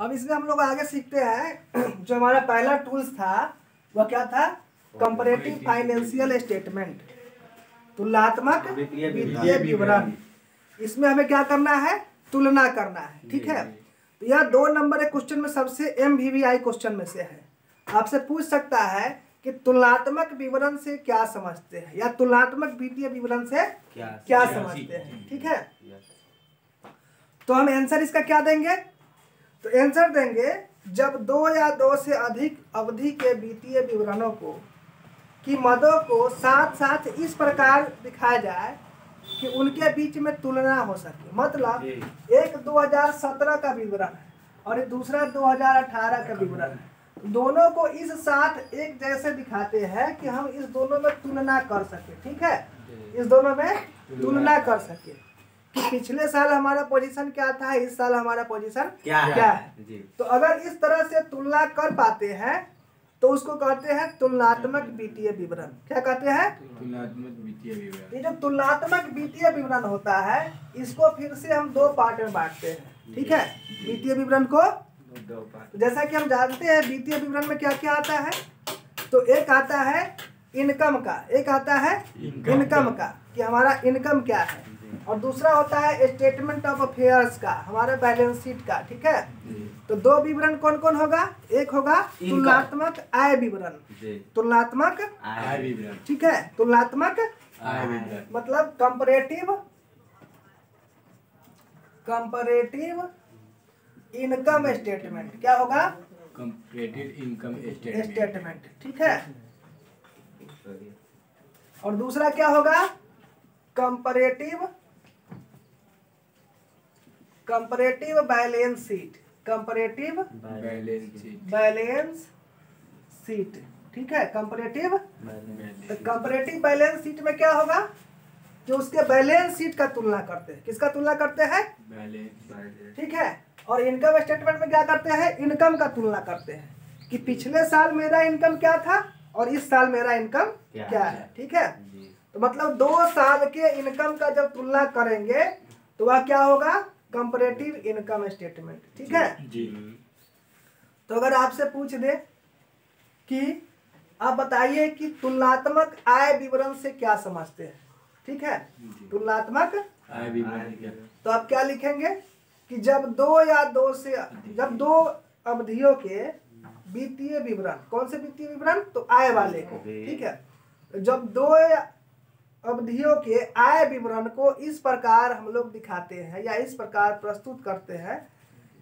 अब इसमें हम लोग आगे सीखते हैं। जो हमारा पहला टूल्स था वह क्या था? कंपैरेटिव फाइनेंशियल स्टेटमेंट, तुलनात्मक वित्तीय विवरण। इसमें हमें क्या करना है? तुलना करना है। ठीक है, तो यह 2 नंबर के क्वेश्चन में सबसे MVVI क्वेश्चन में से है। आपसे पूछ सकता है कि तुलनात्मक विवरण से क्या समझते हैं, या तुलनात्मक वित्तीय विवरण से क्या समझते हैं। ठीक है, तो हम आंसर इसका क्या देंगे? तो आंसर देंगे जब 2 या 2 से अधिक अवधि के वित्तीय विवरणों को की मदों को साथ साथ इस प्रकार दिखाया जाए कि उनके बीच में तुलना हो सके। मतलब एक 2017 का विवरण है और एक दूसरा 2018 का विवरण है, दोनों को इस साथ एक जैसे दिखाते हैं कि हम इस दोनों में तुलना कर सके। ठीक है, इस दोनों में तुलना कर सके कि पिछले साल हमारा पोजीशन क्या था, इस साल हमारा पोजीशन क्या है। तो अगर इस तरह से तुलना कर पाते हैं तो उसको कहते हैं तुलनात्मक वित्तीय विवरण। क्या कहते हैं? तुलनात्मक वित्तीय विवरण। ये जो तुलनात्मक वित्तीय विवरण होता है इसको फिर से हम 2 पार्ट में बांटते हैं। ठीक है, वित्तीय विवरण को जैसा कि हम जानते हैं वित्तीय विवरण में क्या क्या आता है। तो एक आता है इनकम का, एक आता है इनकम का कि हमारा इनकम क्या है, और दूसरा होता है स्टेटमेंट ऑफ अफेयर्स का, हमारा बैलेंस शीट का। ठीक है, तो 2 विवरण कौन कौन होगा? एक होगा तुलनात्मक आय विवरण, तुलनात्मक आय विवरण। ठीक है, तुलनात्मक आय विवरण मतलब कंपैरेटिव इनकम स्टेटमेंट। क्या होगा? Comparative income statement. ठीक है, और दूसरा क्या होगा? Comparative balance sheet, comparative balance sheet. ठीक है, कंपैरेटिव। तो कंपैरेटिव बैलेंस शीट में क्या होगा? जो उसके बैलेंस शीट का तुलना करते हैं। किसका तुलना करते हैं? ठीक है, और इनकम स्टेटमेंट में क्या करते हैं? इनकम का तुलना करते हैं कि पिछले साल मेरा इनकम क्या था और इस साल मेरा इनकम क्या है। ठीक है, तो मतलब 2 साल के इनकम का जब तुलना करेंगे तो वह क्या होगा? Comparative income statement. ठीक है जी। तो अगर आपसे पूछ दे कि आप बताइए कि तुलनात्मक आय विवरण से क्या समझते हैं। ठीक है, तुलनात्मक आय विवरण क्या? तो आप क्या लिखेंगे कि जब 2 या 2 से जब 2 अवधियों के वित्तीय विवरण, कौन से वित्तीय विवरण? तो आय वाले को। ठीक है, जब 2 अवधियों के आय विवरण को इस प्रकार हम लोग दिखाते हैं या इस प्रकार प्रस्तुत करते हैं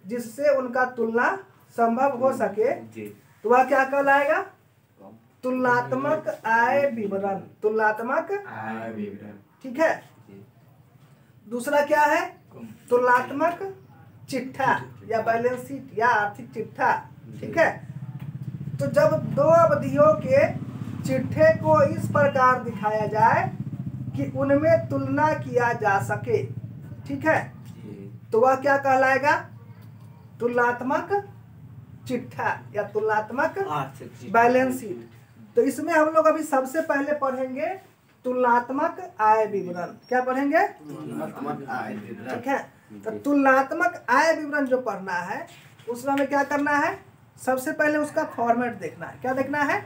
जिससे उनका तुलना संभव हो सके, तो वह क्या कहलाएगा? तुलनात्मक आय विवरण, तुलनात्मक आय विवरण। ठीक है, दूसरा क्या है? तुलनात्मक चिट्ठा या बैलेंस शीट या आर्थिक चिट्ठा। ठीक है, तो जब 2 अवधियों के चिट्ठे को इस प्रकार दिखाया जाए कि उनमें तुलना किया जा सके। ठीक है, तो वह क्या कहलाएगा? तुलनात्मक चिट्ठा या तुलनात्मक बैलेंस शीट। तो इसमें हम लोग अभी सबसे पहले पढ़ेंगे तुलनात्मक आय विवरण। क्या पढ़ेंगे? तुलनात्मक आय विवरण। ठीक है, तो तुलनात्मक आय विवरण जो पढ़ना है उसमें हमें क्या करना है? सबसे पहले उसका फॉर्मेट देखना है। क्या देखना है?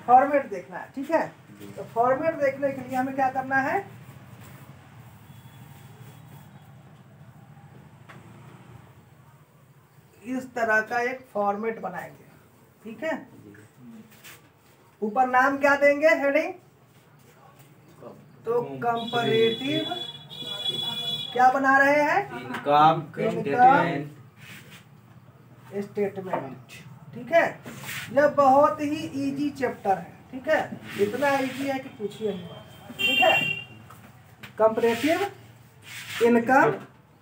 फॉर्मेट देखना है। ठीक है, तो फॉर्मेट देखने के लिए हमें क्या करना है? इस तरह का एक फॉर्मेट बनाएंगे। ठीक है, ऊपर नाम क्या देंगे? हेडिंग। तो कंपैरेटिव क्या बना रहे हैं? Income statement. ठीक है, यह बहुत ही इजी चैप्टर है। ठीक है, इतना इजी है कि पूछिए नहीं। ठीक है, कंपैरेटिव इनकम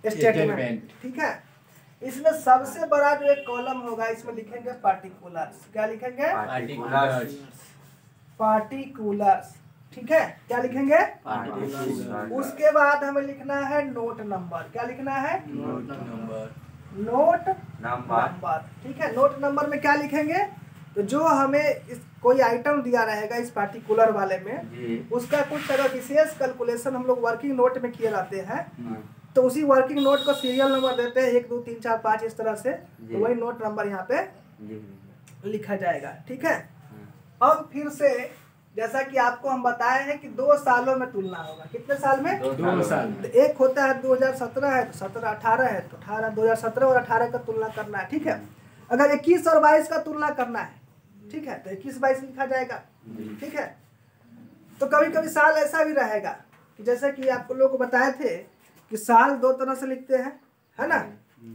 स्टेटमेंट। ठीक है, इसमें सबसे बड़ा जो एक कॉलम होगा इसमें लिखेंगे पार्टिकुलर्स। क्या लिखेंगे? पार्टिकुलर्स। ठीक है, क्या लिखेंगे? उसके बाद हमें लिखना है नोट नंबर। क्या लिखना है? Note number. ठीक है, नोट नंबर में क्या लिखेंगे? तो जो हमें कोई आइटम दिया रहेगा इस पार्टिकुलर वाले में उसका कुछ अगर विशेष कैलकुलेशन हम लोग वर्किंग नोट में किए रहते हैं तो उसी वर्किंग नोट को सीरियल नंबर देते हैं 1 2 3 4 5 इस तरह से, तो वही नोट नंबर यहाँ पे लिखा जाएगा। ठीक है। अब फिर से जैसा कि आपको हम बताए हैं कि 2 सालों में तुलना होगा। कितने साल में? 2 साल। तो एक होता है 2017 है, तो 17 18 है, तो 18 2017 और 18 का तुलना करना है। ठीक है। अगर 21 और 22 का तुलना करना है, ठीक है, तो 21 22 लिखा जाएगा। ठीक है। तो कभी कभी साल ऐसा भी रहेगा कि जैसे कि आपको लोग को बताए थे कि साल 2 तरह से लिखते हैं, है ना।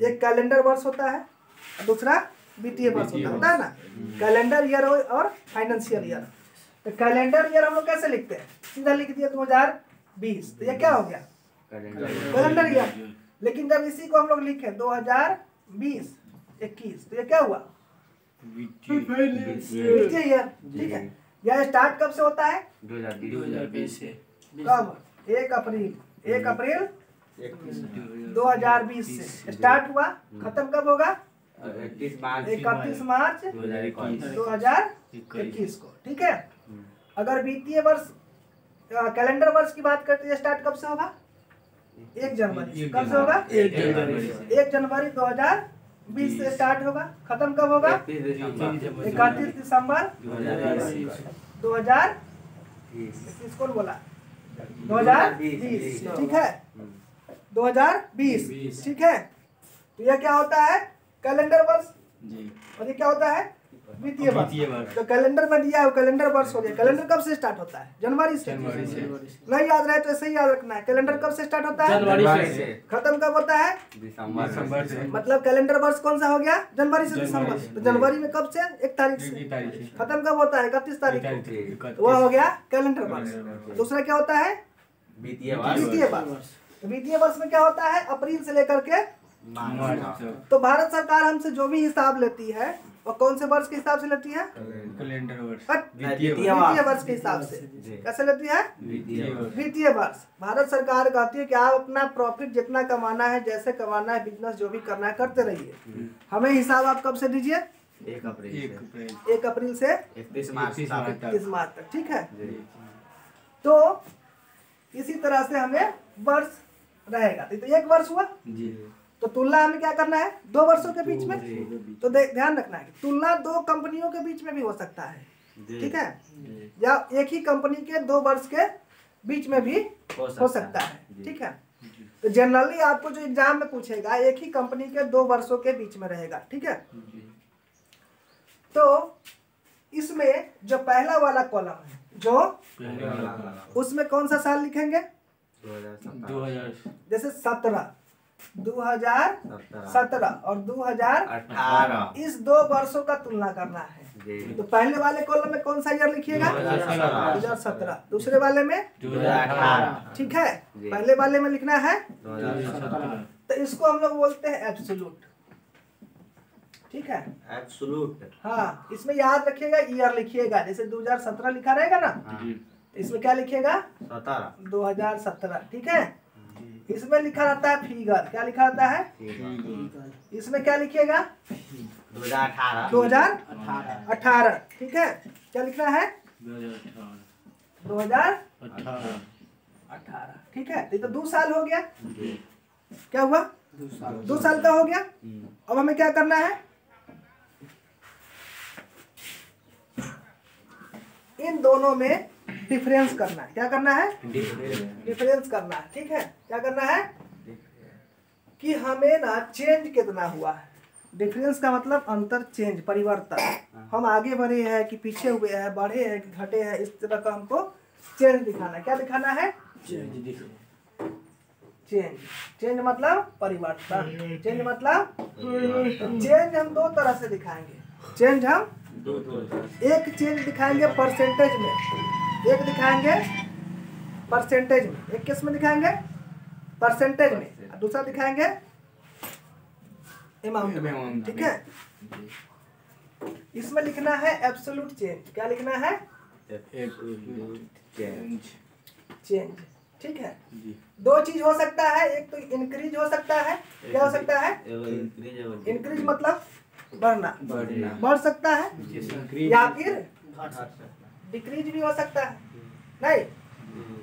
एक कैलेंडर वर्ष होता है और दूसरा वित्तीय वर्ष होता है ना। कैलेंडर ईयर और फाइनेंशियल ईयर। तो कैलेंडर ईयर हम लोग कैसे लिखते हैं? सीधा लिख दिया 2020, तो ये क्या हो गया? Calendar year. लेकिन जब इसी को हम लोग लिखे 2020 21, तो ये क्या हुआ? वित्तीय ईयर। ठीक है। यह स्टार्ट कब से होता है? 2020 से। कब? 1 अप्रैल 2020 से स्टार्ट हुआ। खत्म कब होगा? 31 मार्च 2021 को। ठीक है। अगर वित्तीय वर्ष कैलेंडर वर्ष की बात करते हैं, स्टार्ट कब से होगा? 1 जनवरी। कब से होगा? 1 जनवरी 2020 से स्टार्ट होगा। खत्म कब होगा? 31 दिसंबर 2020। कौन बोला? 2020। ठीक है। 2020। ठीक है। तो यह क्या होता है? कैलेंडर वर्ष। और ये क्या होता है? वित्तीय वर्ष। तो कैलेंडर में दिया है, कैलेंडर वर्ष हो गया। कैलेंडर कब से स्टार्ट होता है? जनवरी से। नहीं याद रहे तो ऐसे ही याद रखना है। कैलेंडर कब से स्टार्ट होता है? जनवरी से। खत्म कब होता है? दिसंबर से। मतलब कैलेंडर वर्ष कौन सा हो गया? जनवरी से दिसंबर। तो जनवरी में कब से? 1 तारीख से। खत्म कब होता है? 31 तारीख को। वह हो गया कैलेंडर वर्ष। दूसरा क्या होता है? वित्तीय वर्ष। वित्तीय वर्ष में क्या होता है? अप्रैल से लेकर के तो भारत सरकार हमसे जो भी हिसाब लेती है वो कौन से वर्ष के हिसाब से लेती है? कैलेंडर वर्ष। वित्तीय वर्ष के हिसाब से। कैसे लेती है? वित्तीय वर्ष। भारत सरकार कहती है कि आप अपना प्रॉफिट जितना कमाना है, जैसे कमाना है, बिजनेस जो भी करना है करते रहिए। हमें हिसाब आप कब से दीजिए? 1 अप्रैल से 31 मार्च तक। ठीक है। तो इसी तरह से हमें वर्ष रहेगा। तो 1 वर्ष हुआ। तो तुलना हमें क्या करना है? 2 वर्षों के बीच में। तो ध्यान रखना है तुलना 2 कंपनियों के बीच में भी हो सकता है। ठीक है। या एक ही कंपनी के 2 वर्ष के बीच में भी हो सकता है। ठीक है। तो जनरली आपको जो एग्जाम में पूछेगा एक ही कंपनी के 2 वर्षों के बीच में रहेगा। ठीक है। तो इसमें जो पहला वाला कॉलम है जो उसमें कौन सा साल लिखेंगे? 2000। जैसे 2017 और 2018 इस 2 वर्षों का तुलना करना है। तो पहले वाले कॉलम में कौन सा ईयर लिखिएगा? 2017। दूसरे वाले में 2018। ठीक है। पहले वाले में लिखना है 2017। तो इसको हम लोग बोलते हैं एब्सोल्यूट। ठीक है। एब्सोल्यूट। हाँ, इसमें याद रखिएगा ईयर लिखिएगा। जैसे 2017 लिखा रहेगा ना, इसमें क्या लिखिएगा? 2017। ठीक है। इसमें लिखा रहता है फिगर। क्या लिखा रहता है? इसमें क्या लिखिएगा? 2018। ठीक है। क्या लिखना है? 2018। ठीक है। तो 2 साल हो गया। क्या हुआ? 2 साल का हो गया। अब हमें क्या करना है? इन दोनों में डिफरेंस करना है। क्या करना है? डिफरेंस करना है। ठीक है। क्या करना है? कि हमें ना चेंज कितना हुआ है। डिफरेंस का मतलब अंतर, चेंज, परिवर्तन। हम आगे बढ़े हैं कि पीछे हुए हैं, बढ़े हैं कि घटे हैं, इस तरह का हमको चेंज दिखाना है। क्या दिखाना है? चेंज मतलब परिवर्तन। चेंज मतलब चेंज हम 2 तरह से दिखाएंगे। चेंज हम एक चेंज दिखाएंगे परसेंटेज में, एक दिखाएंगे परसेंटेज में। एक किस में दिखाएंगे? परसेंटेज में। दूसरा दिखाएंगे अमाउंट में। ठीक है। इसमें लिखना है एब्सोल्यूट चेंज। क्या लिखना है? चेंज। ठीक है। 2 चीज हो सकता है। एक तो इंक्रीज हो सकता है। क्या हो सकता है? इंक्रीज मतलब बढ़ना, बढ़ सकता है, या फिर डिक्रीज भी हो सकता है। नहीं,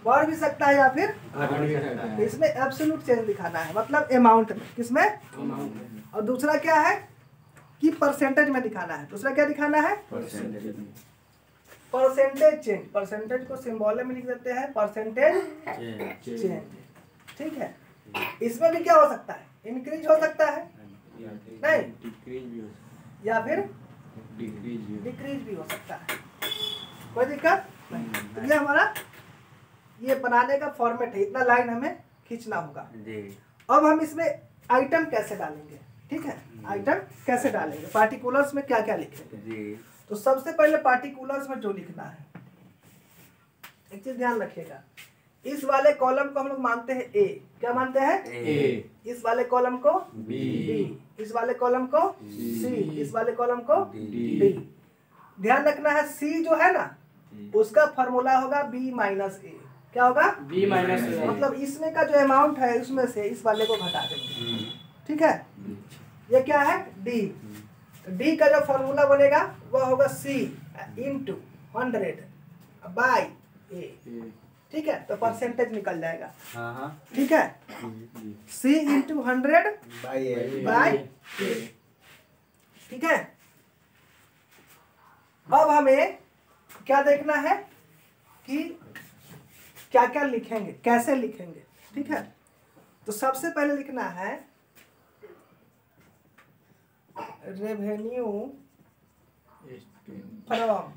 बढ़ भी सकता है या फिर घट भी सकता है। इसमें एब्सोल्यूट चेंज दिखाना है, मतलब अमाउंट में, किसमें, और दूसरा क्या है कि परसेंटेज में दिखाना है। दूसरा क्या दिखाना है, परसेंटेज चेंज। परसेंटेज को सिंबल में लिख देते हैं परसेंटेज चेंज, ठीक है। इसमें भी क्या हो सकता है, इंक्रीज हो सकता है नहीं, या फिर डिक्रीज भी हो सकता है, कोई दिक्कत नहीं। तो ये हमारा ये बनाने का फॉर्मेट है, इतना लाइन हमें खींचना होगा। अब हम इसमें आइटम कैसे डालेंगे, ठीक है, आइटम कैसे डालेंगे, पार्टिकुलर्स में क्या क्या लिखेंगे। तो सबसे पहले पार्टिकुलर्स में जो लिखना है, एक चीज ध्यान रखिएगा, इस वाले कॉलम को हम लोग मानते हैं ए, क्या मानते हैं ए, इस वाले कॉलम को बी, इस वाले कॉलम को सी, इस वाले कॉलम को डी। ध्यान रखना है सी जो है ना उसका फॉर्मूला होगा बी माइनस ए, क्या होगा बी माइनस ए, मतलब इसमें का जो अमाउंट है उसमें से इस वाले को घटा देंगे, ठीक है। ये क्या है डी, डी का जो फॉर्मूला बनेगा वह होगा सी इंटू 100 बाई ए, ठीक है। तो परसेंटेज निकल जाएगा, ठीक है, सी इंटू 100 बाई ए, ठीक है। अब हमें क्या देखना है कि क्या क्या लिखेंगे, कैसे लिखेंगे, ठीक है। तो सबसे पहले लिखना है revenue from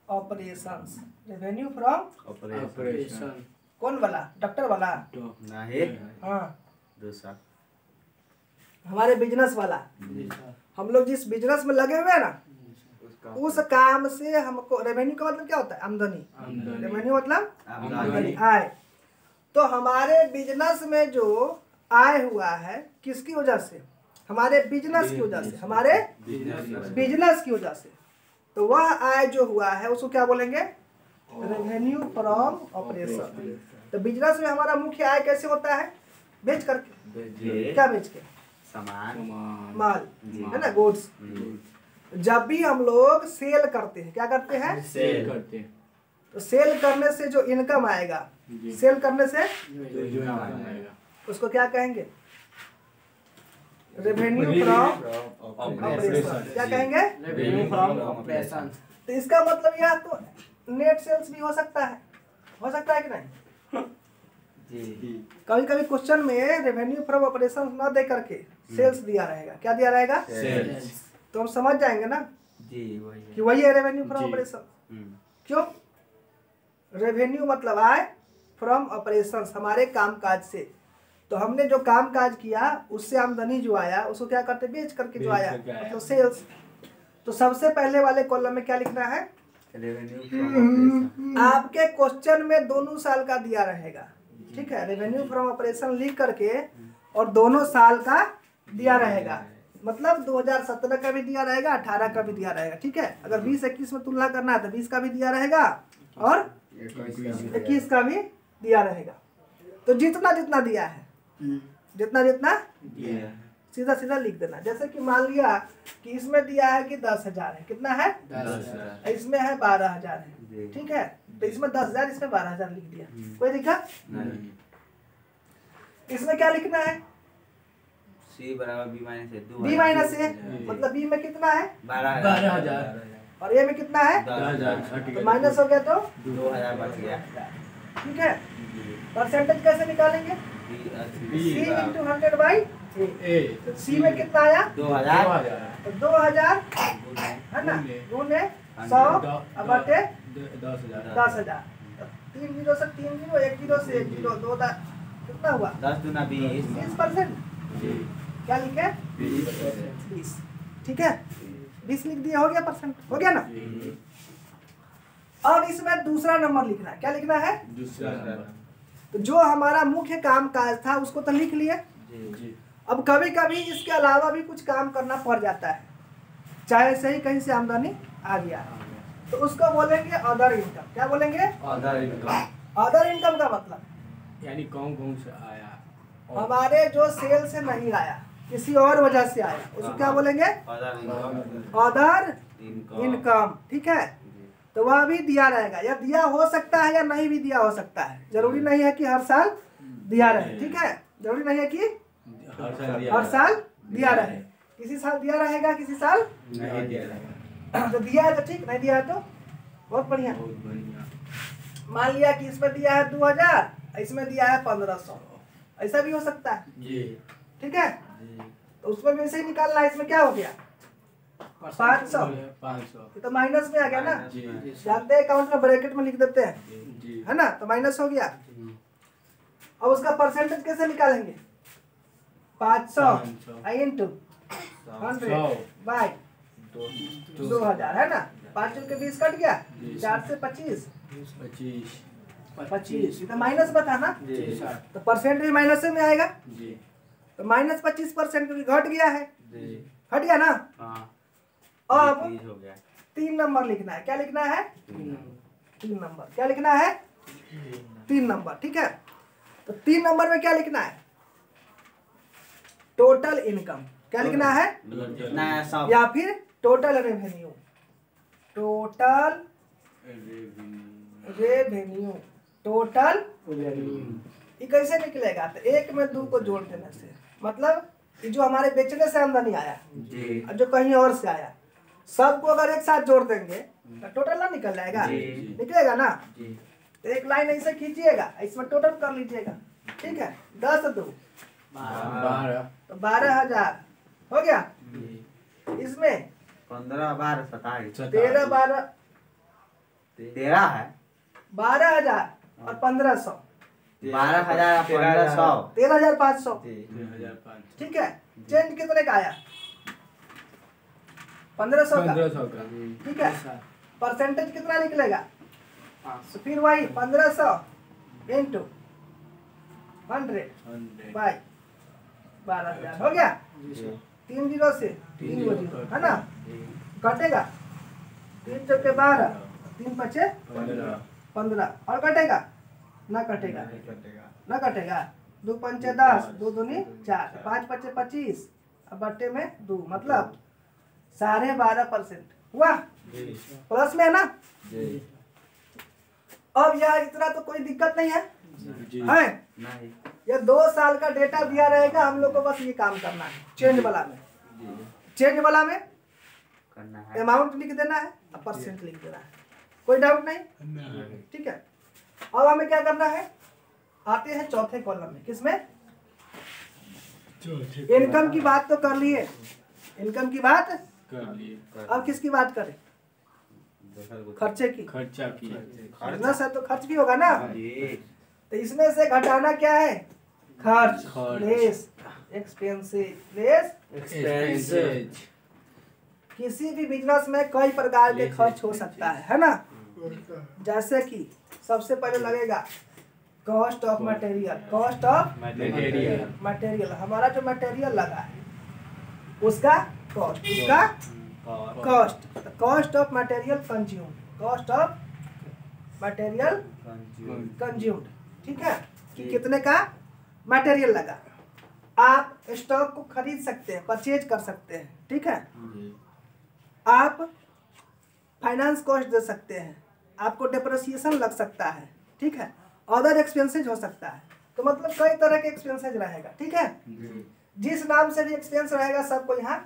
operations, revenue from operation कौन वाला, डॉक्टर वाला, हाँ दूसरा हमारे बिजनेस वाला। हम लोग जिस बिजनेस में लगे हुए हैं ना उस काम से हमको, रेवेन्यू का मतलब क्या होता है, आमदनी, रेवेन्यू मतलब आमदनी, आय। तो हमारे बिजनेस में जो आय हुआ है किसकी वजह से, हमारे बिजनेस की वजह से, हमारे बिजनेस की वजह से, तो वह आय जो हुआ है उसको क्या बोलेंगे, रेवेन्यू फ्रॉम ऑपरेशन। तो बिजनेस में हमारा मुख्य आय कैसे होता है, बेच करके, क्या बेच के, सामान, माल, है ना, गुड्स। जब भी हम लोग सेल करते हैं, क्या करते हैं, सेल करते हैं, तो सेल करने से जो इनकम आएगा, सेल करने से जो आएगा उसको क्या कहेंगे, रेवेन्यू फ्रॉम ऑपरेशन, क्या कहेंगे, रेवेन्यू फ्रॉम ऑपरेशन। तो इसका मतलब यह तो नेट सेल्स भी हो सकता है कि नहीं। कभी कभी क्वेश्चन में रेवेन्यू फ्रॉम ऑपरेशन न दे करके सेल्स दिया रहेगा, क्या दिया रहेगा, सेल्स। तो हम समझ जाएंगे ना कि वही है रेवेन्यू फ्रॉम ऑपरेशन। क्यों, रेवेन्यू मतलब आय, फ्रॉम ऑपरेशंस हमारे कामकाज से। तो हमने जो कामकाज किया उससे आमदनी जो आया उसको क्या करते, बेच करके जो आया, मतलब सेल्स। तो सबसे पहले वाले कॉलम में क्या लिखना है, आपके क्वेश्चन में दोनों साल का दिया रहेगा, ठीक है, रेवेन्यू फ्रॉम ऑपरेशन लिख करके और दोनों साल का दिया रहेगा, मतलब 2017 का भी दिया रहेगा, 18 का भी दिया रहेगा, ठीक है। अगर 20-21 में तुलना करना है तो 20 का भी दिया रहेगा और 21 का भी दिया रहेगा। तो जितना जितना दिया है, जितना जितना सीधा सीधा लिख देना। जैसे कि मान लिया कि इसमें दिया है कि 10,000 है, कितना है 10,000, इसमें है 12,000 है, ठीक है। तो इसमें 10,000, इसमें 12,000 लिख दिया, कोई दिक्कत नहीं। इसमें क्या लिखना है, सी बराबर बी माइनस ए, मतलब बी में कितना है 12,000 और ए में कितना है, 10,000, तो माइनस हो गया तो 2,000 बच गया। ठीक है। परसेंटेज कैसे निकालेंगे, सी इंटू 100 बाई ए, तो सी में कितना आया 2,000 तो 2,000 है ना, गुने 100 बटे 10,000। 3 जीरो से 3 जीरो, 1 जीरो से 1 जीरो, 2 कितना हुआ 10 दूना 20, 20%, क्या लिखे 20, ठीक है, 20 लिख दिया, हो गया परसेंट, हो गया ना। अब इसमें दूसरा नंबर लिखना है, क्या लिखना है, दूसरा नंबर। तो जो हमारा मुख्य काम काज था उसको तो लिख लिए। अब कभी कभी इसके अलावा भी कुछ काम करना पड़ जाता है, चाहे सही कहीं से आमदनी आ गया, तो उसको बोलेंगे अदर इनकम। क्या बोलेंगे, अदर इनकम। अदर इनकम का मतलब यानी कौन से आया, हमारे जो सेल से नहीं आया, किसी और वजह से आया, उसको क्या बोलेंगे, अदर इनकम, ठीक है। तो वह भी दिया रहेगा, या दिया हो सकता है या नहीं भी दिया हो सकता है, जरूरी नहीं है कि हर साल दिया रहे, ठीक है, जरूरी नहीं है कि हर साल दिया रहे, किसी साल दिया रहेगा किसी साल नहीं दिया रहेगा। तो दिया है तो ठीक, नहीं दिया है तो बहुत बढ़िया। बहुत बढ़िया। मान लिया कि इसमें दिया है 2000, इसमें दिया है 1500, ऐसा भी हो सकता है, जी ठीक है। जी। तो उसमें भी ऐसे ही निकालना है, इसमें क्या हो गया 500, 500 ये तो माइनस में आ गया ना, जी जानते हैं अकाउंट में ब्रैकेट में लिख देते हैं, जी। है ना, तो माइनस हो गया। अब उसका परसेंटेज कैसे निकालेंगे, 500 इंटू 100 बाई 2000, है ना, 5 के 20 कट गया, 4 से 25 25, ये तो माइनस बता ना, तो परसेंट भी माइनस में आएगा, जी तो -25% क्योंकि घट गया है, जी। घट गया ना। हाँ। अब डिक्रीज हो गया। 3 नंबर लिखना है, क्या लिखना है 3 नंबर, क्या लिखना है 3 नंबर, ठीक है। तो 3 नंबर में क्या लिखना है, टोटल इनकम, क्या लिखना है, कितना है सब? या फिर total revenue, total revenue, total ये कैसे निकलेगा, तो 1 में 2 को जोड़ देने से, मतलब ये जो हमारे बेचने से आमदनी आया जी और जो कहीं और से आया, सबको अगर एक साथ जोड़ देंगे तो टोटल ना निकल जाएगा, जी। निकलेगा ना। जी। तो एक लाइन ऐसे खींचिएगा, इसमें टोटल कर लीजिएगा, ठीक है, 10 2 12 तो 12,000 हो गया। इसमें 15 12 27 13 12 13 है, 12,000 और 1500 12,000 1500 13,500, 1500 ठीक है। चेंज कितने का आया 1500 का, 1500 का। ठीक है। परसेंटेज कितना निकलेगा, तो फिर वही 1500 इंटू 100 बाई 12,000 हो गया। 3 जीरो से 3 जीरो, है ना, कटेगा 3 चौके 12, 3 पचे 15, और कटेगा ना, कटेगा ना, कटेगा 2 पंचे 10, 2 दूनी 4, 5 पचे 25, अब बट्टे में 2, मतलब 12.5% हुआ, प्लस में है ना। अब यार इतना तो कोई दिक्कत नहीं है, है नहीं। ये 2 साल का डेटा दिया रहेगा, हम लोग को बस ये काम करना है, चेंज वाला में, चेंज वाला में करना है, अमाउंट लिख देना है और परसेंट लिख देना है, कोई डाउट नहीं, ठीक है। अब हमें क्या करना है, आते हैं चौथे कॉलम में, किसमें, इनकम की बात तो कर लिए, इनकम की बात, कर लिए। अब किसकी बात करें, खर्चे की, खर्चा की। बिजनेस है तो खर्च भी होगा ना, जी। तो इसमें से घटाना क्या है, खर्च, खर्च। Less expenses, less. एक्सपेंसेस। किसी भी बिजनेस में कई प्रकार के खर्च हो सकता है ना, जैसे कि सबसे पहले लगेगा cost of material, cost of material. Material, हमारा जो मटेरियल लगा है उसका कॉस्ट, उसका cost, cost of material consume, cost of material consumed, ठीक है, कि कितने का मटेरियल लगा। आप स्टॉक को खरीद सकते हैं, परचेज कर सकते हैं, ठीक है। आप फाइनेंस कॉस्ट दे सकते हैं, आपको डेप्रिसिएशन लग सकता है, ठीक है, अदर एक्सपेंसेज हो सकता है, तो मतलब कई तरह के एक्सपेंसेज रहेगा, ठीक है। जिस नाम से भी एक्सपेंस रहेगा सबको यहाँ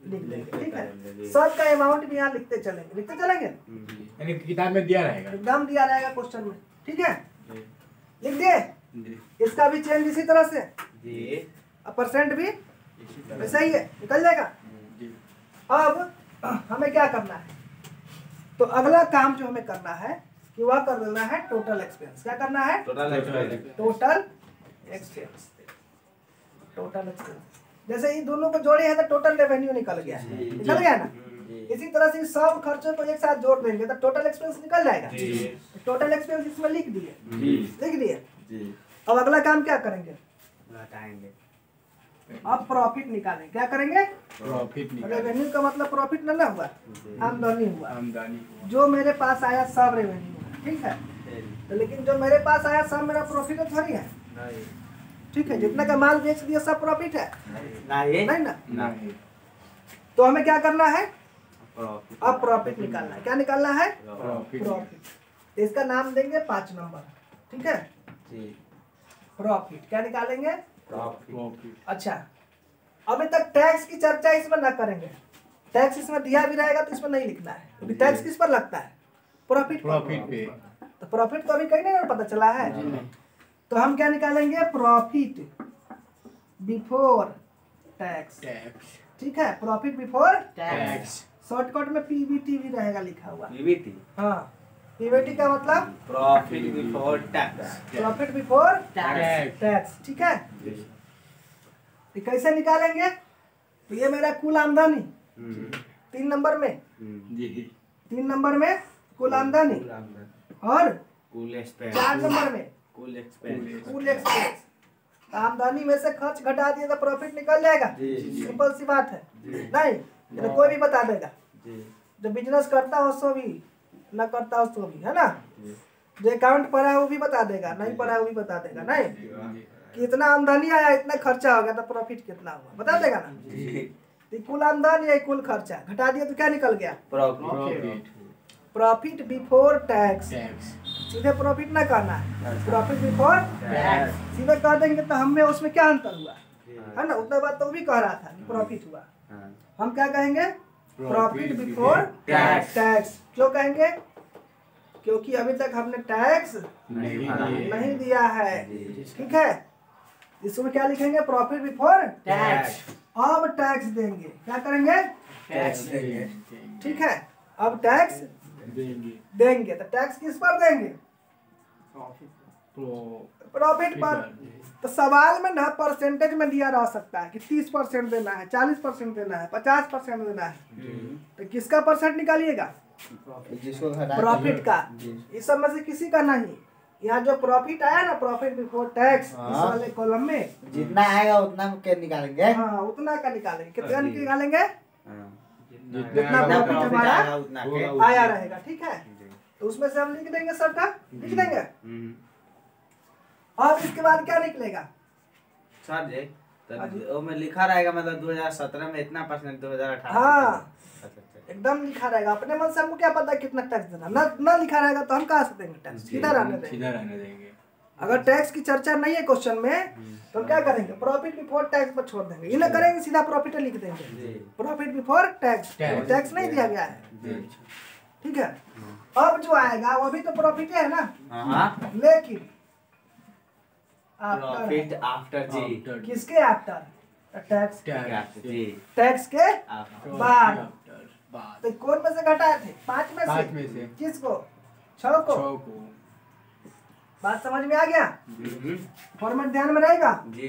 लिख देंगे, ठीक है, सबका अमाउंट भी यहाँ लिखते चलेंगे, लिखते चलेंगे, यानी किताब में दिया रहेगा। एकदम दिया रहेगा क्वेश्चन में, ठीक है, लिख दिए। इसका भी चेंज इसी तरह से, जी। अब परसेंट भी वैसा ही है, निकल जाएगा। अब हमें क्या करना है, तो अगला काम जो हमें करना है कि वह कर देना है टोटल एक्सपेंस, क्या करना है, total expense. Total expense, total expense. जैसे ये दोनों को जोड़े हैं तो टोटल रेवेन्यू निकल गया, निकल गया ना। इसी तरह से सब खर्चों को एक साथ जोड़ देंगे तो टोटल एक्सपेंस निकल जाएगा। टोटल एक्सपेंस इसमें लिख दिए, लिख दिए। अब अगला काम क्या करेंगे, घटाएंगे, अब प्रॉफिट निकालेंगे, क्या करेंगे, प्रॉफिट निकाल। रेवेन्यू का मतलब प्रॉफिट ना हुआ, आमदनी हुआ, आमदनी। जो मेरे पास आया सब रेवेन्यू है, ठीक है। तो लेकिन जो मेरे पास आया सब मेरा प्रॉफिट थोड़ी है, नहीं ठीक है, जितना का माल बेच दिया सब प्रॉफिट है, नहीं नहीं ना। नहीं। तो हमें क्या करना है, प्रॉफिट अब प्रॉफिट निकालना है। क्या निकालना है? Profit profit. इसका नाम देंगे 5 नंबर। ठीक है, जी प्रॉफिट। क्या निकालेंगे? प्रॉफिट अच्छा, अभी तक टैक्स की चर्चा इसमें ना करेंगे। टैक्स इसमें दिया भी रहेगा तो इसमें नहीं लिखना है, क्योंकि टैक्स किस पर लगता है? प्रॉफिट प्रॉफिट पे तो प्रॉफिट तो अभी कहीं नहीं पता चला है। तो हम क्या निकालेंगे? Profit before tax. टैक्स ठीक है, प्रॉफिट बिफोर टैक्स शॉर्टकट में पीबीटी भी रहेगा लिखा हुआ। पीबीटी हाँ, पीबीटी का मतलब profit before tax profit before tax tax. ठीक है, ये कैसे निकालेंगे? तो ये मेरा कुल आमदनी 3 नंबर में, जी 3 नंबर में कुल आमदनी, और कुल एक्सपेंस 4 नंबर में कुल एक्सपेंस कुल एक्सपेंस। आमदनी में से खर्च घटा दिए तो प्रॉफिट निकल जाएगा। जी। सिंपल सी बात है। जी। नहीं, ये तो कोई भी बता देगा। जी जो बिजनेस करता हो सो भी, ना करता हो सो भी, है ना। जी जो अकाउंट पढ़ा है वो भी बता देगा, नहीं पढ़ा है वो भी बता देगा। नहीं कि इतना आमदनी आया, इतना खर्चा हो गया, तो प्रॉफिट कितना हुआ बता देगा ना। जी तो कुल आमदनी या कुल खर्चा घटा दिया तो क्या निकल गया? Profit profit before tax. Tax सीधे प्रॉफिट ना करना है, प्रॉफिट बिफोर टैक्स सीधे कह देंगे तो हमें उसमें क्या अंतर हुआ, है ना। उतना बात तो वो भी कह रहा था, प्रॉफिट हुआ। हम क्या कहेंगे? Profit before tax. टैक्स। क्यों कहेंगे? क्योंकि अभी तक हमने टैक्स नहीं दिया है। ठीक है, इसमें क्या लिखेंगे? Profit before tax. अब टैक्स देंगे। क्या करेंगे? टैक्स देंगे। ठीक है, अब टैक्स देंगे देंगे। तो टैक्स किस पर देंगे? प्रॉफिट पर। तो सवाल में ना परसेंटेज में दिया रह सकता है कि 30% देना है, 40% देना है, 50% देना है। तो किसका परसेंट निकालिएगा? जिसको घटा प्रॉफिट का। इस सब में से किसी का नहीं। यहाँ जो प्रॉफिट आया ना, प्रॉफिट बिफोर टैक्स, इस वाले कॉलम में जितना आएगा उतना के निकालेंगे। हाँ, उतना का निकालेंगे। कितना निकालेंगे? जितना जितना प्रॉफिट हमारा आएगा उतना के आया रहेगा। ठीक है, तो उसमें से हम लिख देंगे, सबका लिख देंगे। और इसके बाद क्या निकलेगा? सर जी तो में लिखा रहेगा, मतलब 2017 में इतना परसेंट, 2018 हाँ, एकदम लिखा रहेगा। अपने मन से हमको क्या पता है कितना टैक्स देना। ना लिखा रहेगा तो हम कहाँ से देंगे टैक्स? सीधा रहने देंगे। सीधा रहने देंगे। अगर टैक्स की चर्चा नहीं है क्वेश्चन में, तो हम क्या करेंगे? प्रॉफिट बिफोर टैक्स पर छोड़ देंगे। इन्हें करेंगे सीधा प्रॉफिट लिख देंगे, प्रॉफिट बिफोर टैक्स। टैक्स नहीं दिया गया है। ठीक है, अब जो आएगा वो भी तो प्रॉफिट है ना, लेकिन प्रॉफिट आफ्टर जी किसके आफ्टर? टैक्स। जी टैक्स के बाद। बाद तो कौन में से घटाए थे? 5 में पाँच से। में से किसको? 6 को। 6 को बात समझ में आ गया? फॉर्मेट ध्यान में रहेगा। जी